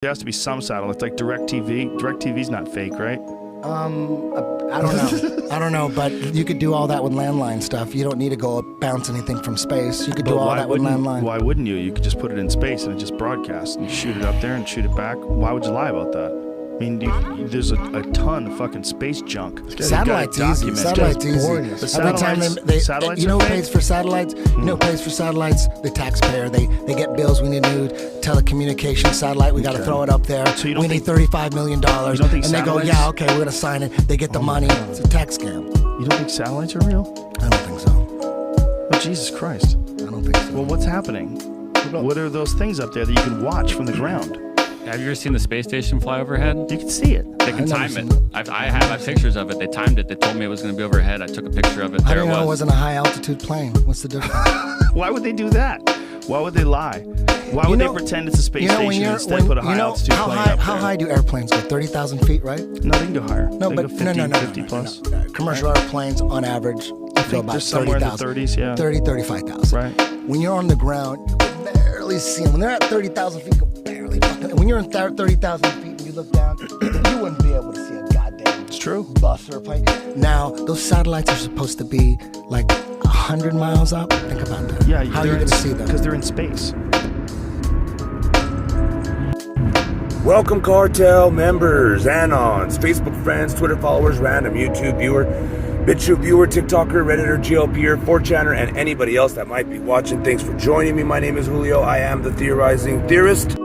There has to be some satellites, like DirecTV. DirecTV's not fake, right? I don't know. I don't know, but you could do all that with landline stuff. You don't need to go bounce anything from space. You could do all that with landline. Why wouldn't you? You could just put it in space and it just broadcasts, and you shoot it up there and shoot it back. Why would you lie about that? I mean, there's a ton of fucking space junk. Satellite's easy. Satellite's easy. Every time satellites you know who pays for satellites? You know who pays for satellites? The taxpayer. They get bills. We need a new telecommunication satellite. We got to throw it up there. So we need $35 million. And they go, yeah, okay, we're going to sign it. They get the money. It's a tax scam. You don't think satellites are real? I don't think so. Oh, Jesus Christ. I don't think so. Well, what's happening? What are those things up there that you can watch from the ground? Have you ever seen the space station fly overhead? You can see it. They can time it. I have pictures of it. They timed it. They told me it was going to be overhead. I took a picture of it. How do you know it wasn't a high-altitude plane? What's the difference? Why would they do that? Why would they lie? Why would they pretend it's a space station and instead put a high-altitude plane up there? How high do airplanes go? 30,000 feet, right? No, they can go higher. No, but 50 plus. No. Commercial airplanes, on average, go about 30,000. 30s, yeah. 30, 35,000. Right. When you're on the ground, you can barely see them. When they're at 30,000 feet, you can barely fucking... When you're in 30,000 feet and you look down, you wouldn't be able to see a goddamn bus or a plane. Now, those satellites are supposed to be like 100 miles up. Think about that. Yeah, how are you going to see them? Because they're in space. Welcome, cartel members, Anons, Facebook friends, Twitter followers, random YouTube viewer, BitChute viewer, TikToker, Redditor, GLPer, 4chaner, and anybody else that might be watching. Thanks for joining me. My name is Julio. I am the Theorizing Theorist.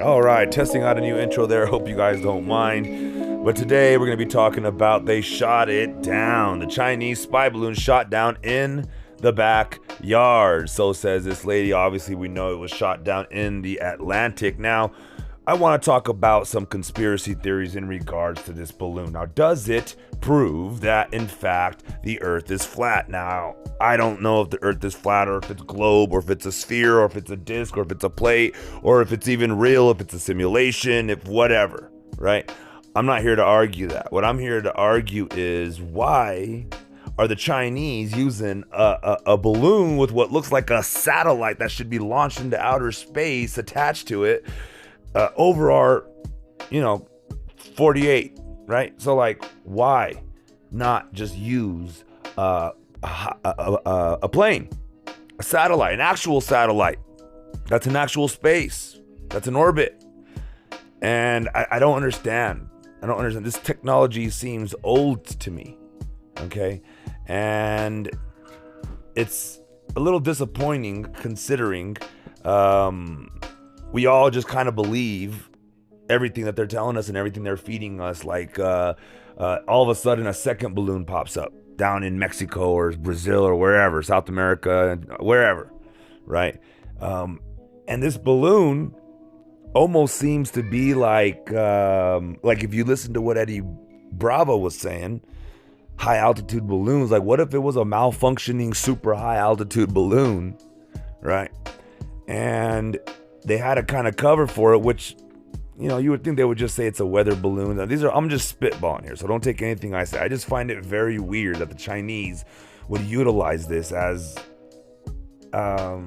All right, testing out a new intro there. Hope you guys don't mind. But today we're going to be talking about they shot it down. The Chinese spy balloon shot down in the backyard. So says this lady. Obviously, we know it was shot down in the Atlantic. Now, I want to talk about some conspiracy theories in regards to this balloon. Now, does it prove that, in fact, the Earth is flat? Now, I don't know if the Earth is flat or if it's a globe or if it's a sphere or if it's a disc or if it's a plate or if it's even real, if it's a simulation, if whatever, right? I'm not here to argue that. What I'm here to argue is why are the Chinese using a balloon with what looks like a satellite that should be launched into outer space attached to it over our, 48, right? So, like, why not just use a plane, a satellite, an actual satellite that's in actual space, that's in orbit? And I don't understand. This technology seems old to me, okay? And it's a little disappointing considering we all just kind of believe everything that they're telling us and everything they're feeding us. Like all of a sudden a second balloon pops up down in Mexico or Brazil or wherever, South America, wherever, right? And this balloon almost seems to be like if you listen to what Eddie Bravo was saying, high altitude balloons. Like, what if it was a malfunctioning super high altitude balloon, right? And they had a kind of cover for it, which, you would think they would just say it's a weather balloon. Now, I'm just spitballing here, so don't take anything I say. I just find it very weird that the Chinese would utilize this as a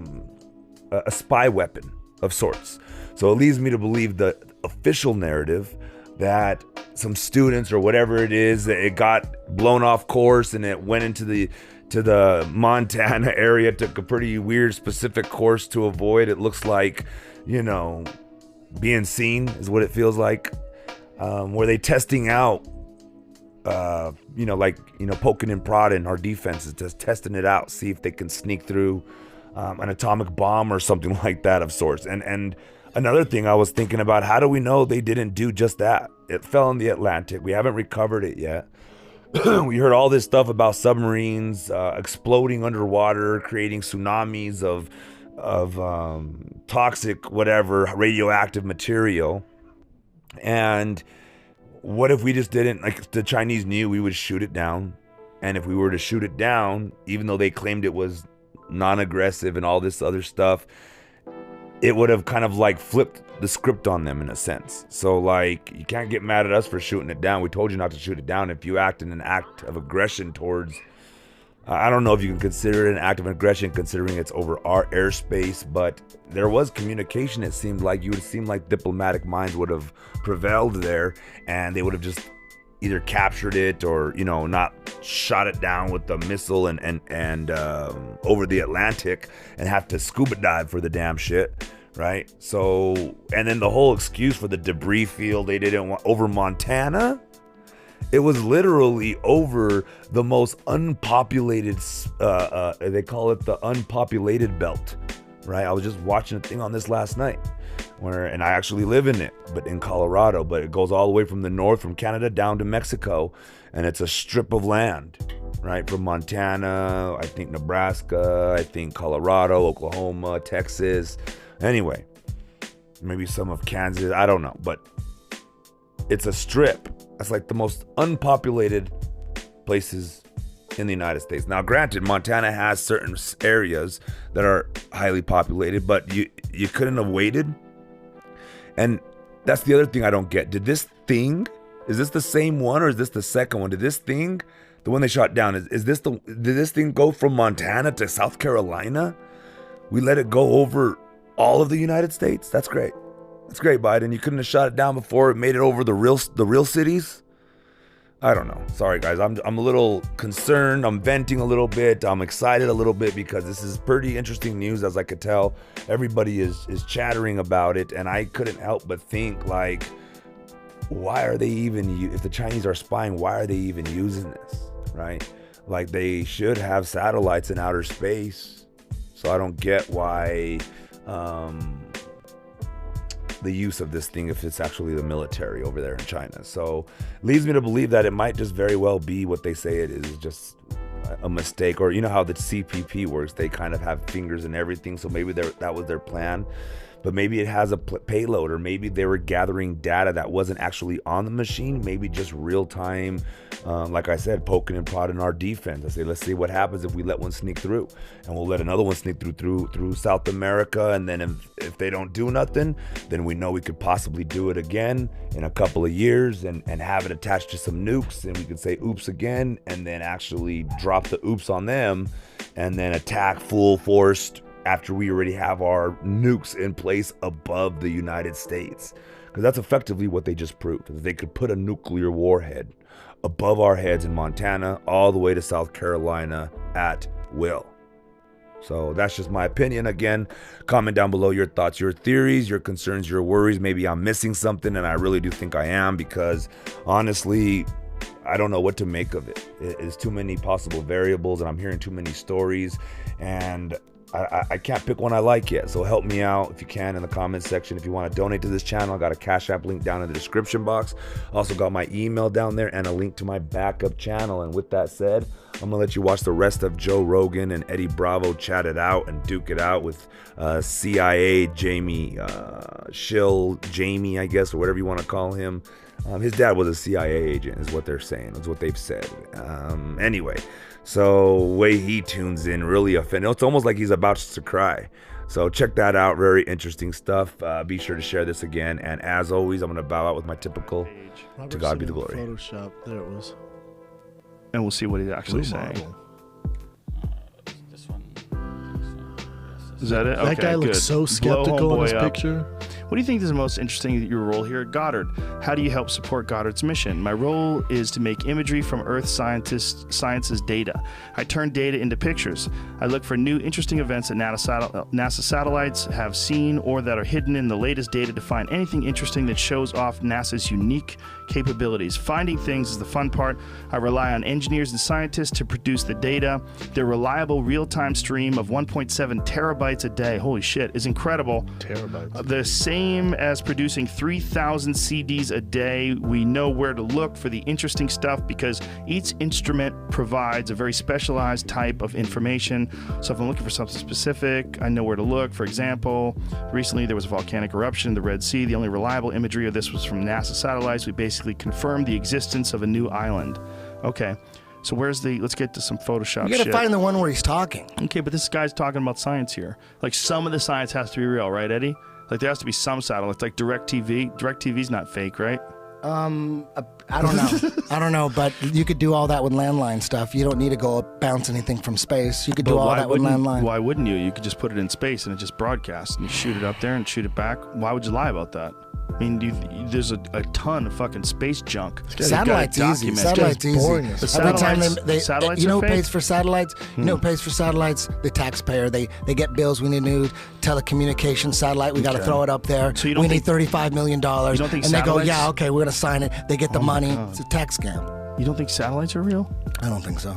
spy weapon of sorts. So it leads me to believe the official narrative that some students or whatever it is, that it got blown off course and it went into the Montana area, took a pretty weird specific course to avoid. It looks like, being seen is what it feels like. Were they testing out, poking and prodding our defenses, just testing it out, see if they can sneak through an atomic bomb or something like that of sorts. And another thing I was thinking about, how do we know they didn't do just that? It fell in the Atlantic. We haven't recovered it yet. We heard all this stuff about submarines exploding underwater, creating tsunamis of toxic, whatever, radioactive material. And what if we just didn't, like the Chinese knew we would shoot it down. And if we were to shoot it down, even though they claimed it was non-aggressive and all this other stuff, it would have kind of like flipped the script on them in a sense. So like, you can't get mad at us for shooting it down. We told you not to shoot it down. If you act in an act of aggression towards I don't know if you can consider it an act of aggression considering it's over our airspace, but there was communication. It seemed like you would seem like diplomatic minds would have prevailed there, and they would have just either captured it or, you know, not shot it down with the missile and over the Atlantic and have to scuba dive for the damn shit, right? So, and then the whole excuse for the debris field they didn't want over Montana. It was literally over the most unpopulated, they call it the unpopulated belt, right? I was just watching a thing on this last night, and I actually live in it, but in Colorado, but it goes all the way from the north, from Canada down to Mexico, and it's a strip of land, right? From Montana, I think Nebraska, I think Colorado, Oklahoma, Texas, anyway, maybe some of Kansas, I don't know, but it's a strip. That's like the most unpopulated places in the United States. Now, granted, Montana has certain areas that are highly populated, but you couldn't have waited. And that's the other thing I don't get. Is this the same one or is this the second one? Did this thing, the one they shot down, did this thing go from Montana to South Carolina? We let it go over all of the United States? That's great. That's great, Biden. You couldn't have shot it down before it made it over the real cities? I don't know. Sorry, guys. I'm a little concerned. I'm venting a little bit. I'm excited a little bit because this is pretty interesting news, as I could tell. Everybody is chattering about it, and I couldn't help but think, like, why are they even, if the Chinese are spying, why are they even using this, right? Like, they should have satellites in outer space. So I don't get why the use of this thing if it's actually the military over there in China. So leads me to believe that it might just very well be what they say it is, just a mistake. Or you know how the CPP works, they kind of have fingers in everything, so maybe that was their plan. But maybe it has a payload, or maybe they were gathering data that wasn't actually on the machine, maybe just real time, like I said, poking and prodding our defense. I say, let's see what happens if we let one sneak through, and we'll let another one sneak through South America, and then if they don't do nothing, then we know we could possibly do it again in a couple of years and have it attached to some nukes, and we could say oops again, and then actually drop the oops on them, and then attack full force after we already have our nukes in place above the United States. Because that's effectively what they just proved, that they could put a nuclear warhead above our heads in Montana all the way to South Carolina at will. So that's just my opinion. Again, comment down below your thoughts, your theories, your concerns, your worries. Maybe I'm missing something, and I really do think I am, because honestly, I don't know what to make of it. It's too many possible variables, and I'm hearing too many stories, and I can't pick one I like yet. So help me out if you can in the comments section. If you want to donate to this channel, I got a Cash App link down in the description box. Also got my email down there and a link to my backup channel. And with that said, I'm gonna let you watch the rest of Joe Rogan and Eddie Bravo chat it out and duke it out with CIA Jamie Jamie, I guess, or whatever you want to call him. His dad was a CIA agent, is what they're saying. Is what they've said. Anyway, so way he tunes in, really offended. It's almost like he's about to cry. So check that out. Very interesting stuff. Be sure to share this again. And as always, I'm going to bow out with my typical, to God be the glory. Photoshop. There it was. And we'll see what he's actually saying. This one. Is that it? That guy looks so skeptical in his picture. What do you think is the most interesting your role here at Goddard? How do you help support Goddard's mission? My role is to make imagery from Earth science's data. I turn data into pictures. I look for new interesting events that NASA satellites have seen or that are hidden in the latest data to find anything interesting that shows off NASA's unique capabilities. Finding things is the fun part. I rely on engineers and scientists to produce the data. Their reliable real-time stream of 1.7 terabytes a day, holy shit, is incredible. Terabytes. The same as producing 3,000 CDs a day. We know where to look for the interesting stuff because each instrument provides a very specialized type of information. So if I'm looking for something specific, I know where to look. For example, recently there was a volcanic eruption in the Red Sea. The only reliable imagery of this was from NASA satellites. We basically confirmed the existence of a new island. Okay, so let's get to some Photoshop shit. You gotta find the one where he's talking. Okay, but this guy's talking about science here. Like, some of the science has to be real, right, Eddie? Like, there has to be some satellites, like DirecTV. DirecTV's not fake, right? I don't know. I don't know, but you could do all that with landline stuff. You don't need to go bounce anything from space. You could do all that with landline. Why wouldn't you? You could just put it in space and it just broadcasts, and you shoot it up there and shoot it back. Why would you lie about that? I mean, there's a ton of fucking space junk. Satellite's easy. Satellite's easy. Every time satellites you know who are fake? pays for satellites? You know who pays for satellites? The taxpayer. They get bills. We need a new telecommunication satellite. We got to throw it up there. So you don't we think, need $35 million. You don't think and they go, satellites- yeah, okay, we're going to sign it. They get the money. It's a tax scam. You don't think satellites are real? I don't think so.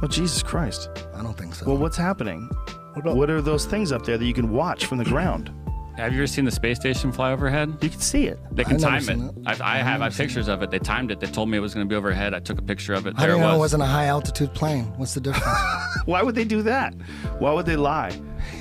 Oh, Jesus Christ. I don't think so. Well, what's happening? What are those things up there that you can watch from the ground? Have you ever seen the space station fly overhead? You can see it. They can I've never time seen it. it. I have pictures of it. They timed it. They told me it was going to be overhead. I took a picture of it. How There do you it know it was. wasn't a high altitude plane? What's the difference? Why would they do that? Why would they lie?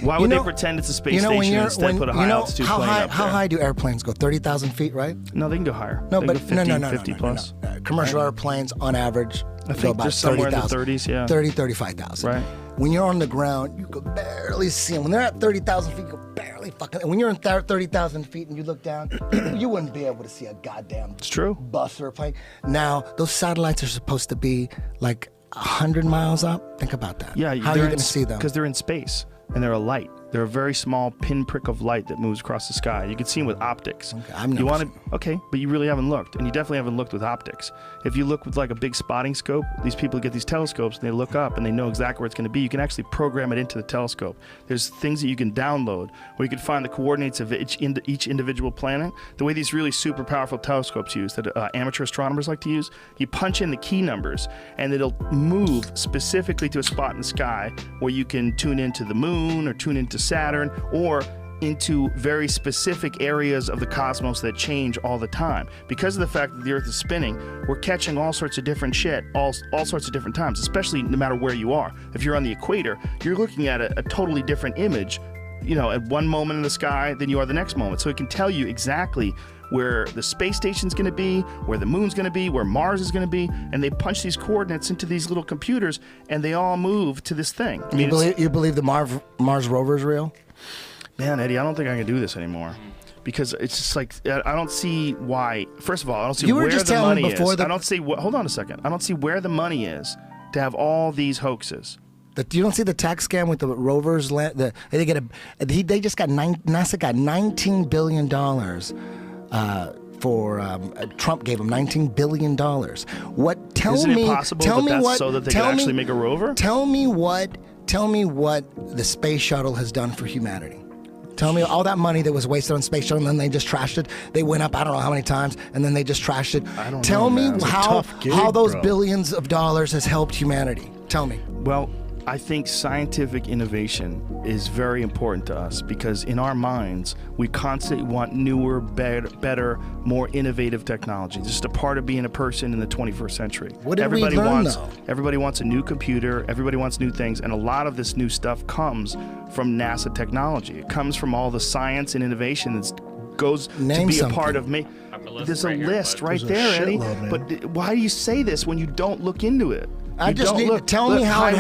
Why would they pretend it's a space station and instead put a high altitude plane up there? How high do airplanes go? 30,000 feet, right? No, they can go higher. No, they but can go 50, no, 50 plus. Commercial airplanes, on average, I go think about they're somewhere in the 30,000. 30s, yeah. 30, 35,000. Right. When you're on the ground, you could barely see them. When they're at 30,000 feet, you could barely fucking. And when you're in 30,000 feet and you look down, you wouldn't be able to see a goddamn It's true. bus or a plane. Now, those satellites are supposed to be like 100 miles up. Think about that. Yeah, How are you going to see them? Because they're in space and they're a light. They're a very small pinprick of light that moves across the sky. You can see them with optics. Okay, I've never seen them. Okay, but you really haven't looked, and you definitely haven't looked with optics. If you look with like a big spotting scope, these people get these telescopes and they look up and they know exactly where it's going to be. You can actually program it into the telescope. There's things that you can download where you can find the coordinates of each individual planet. The way these really super powerful telescopes use that amateur astronomers like to use, you punch in the key numbers and it'll move specifically to a spot in the sky where you can tune into the moon or tune into Saturn or into very specific areas of the cosmos that change all the time. Because of the fact that the Earth is spinning, we're catching all sorts of different shit all sorts of different times, especially no matter where you are. If you're on the equator, you're looking at a totally different image, at one moment in the sky than you are the next moment. So it can tell you exactly where the space station's going to be, where the moon's going to be, where Mars is going to be, and they punch these coordinates into these little computers, and they all move to this thing. I mean, you believe the Mars rover is real? Man, Eddie, I don't think I can do this anymore. Because it's just like, I don't see why. First of all, I don't see where the money is. I don't see, hold on a second. I don't see where the money is to have all these hoaxes. You don't see the tax scam with the rovers? NASA got $19 billion Trump gave them $19 billion. Isn't it possible so that they can actually make a rover? Tell me what the space shuttle has done for humanity. Tell me all that money that was wasted on space shuttle, and then they just trashed it. They went up, I don't know how many times, and then they just trashed it. Tell me how those billions of dollars has helped humanity. Tell me. Well, I think scientific innovation is very important to us because in our minds, we constantly want newer, better, more innovative technology. This is a part of being a person in the 21st century. What did we learn, though? Everybody wants a new computer. Everybody wants new things. And a lot of this new stuff comes from NASA technology. It comes from all the science and innovation that goes to be a part of me. There's a list right there, Eddie. But why do you say this when you don't look into it? I just need to tell me how.